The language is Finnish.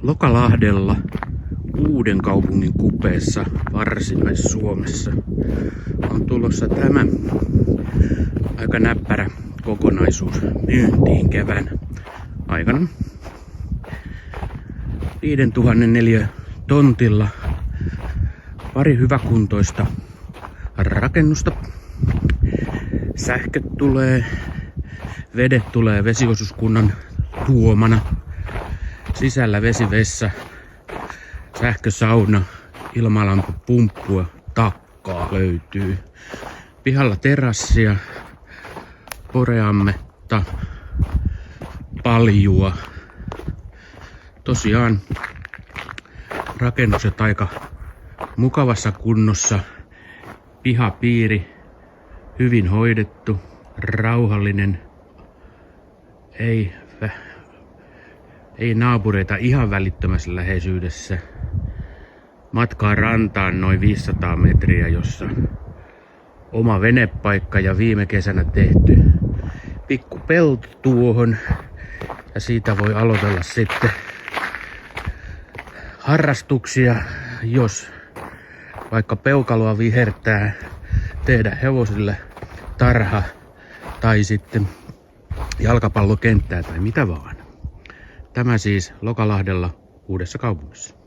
Lokalahdella Uudenkaupungin kupeessa Varsinais-Suomessa on tulossa tämä aika näppärä kokonaisuus myyntiin kevään aikana. 5000 neliö tontilla pari hyväkuntoista rakennusta. Sähköt tulee, vedet tulee vesiosuuskunnan tuomana. Sisällä vesivessa, sähkösauna, ilmalämpöpumppua, takkaa löytyy. Pihalla terassia, poreammetta, paljua. Tosiaan rakennukset aika mukavassa kunnossa. Pihapiiri hyvin hoidettu, rauhallinen. Ei naapureita ihan välittömässä läheisyydessä. Matkaa rantaan noin 500 metriä, jossa oma venepaikka ja viime kesänä tehty pikku pelto tuohon. Ja siitä voi aloitella sitten harrastuksia, jos vaikka peukaloa vihertää, tehdä hevosille tarha tai sitten jalkapallokenttää tai mitä vaan. Tämä siis Lokalahdella Uudessakaupungissa.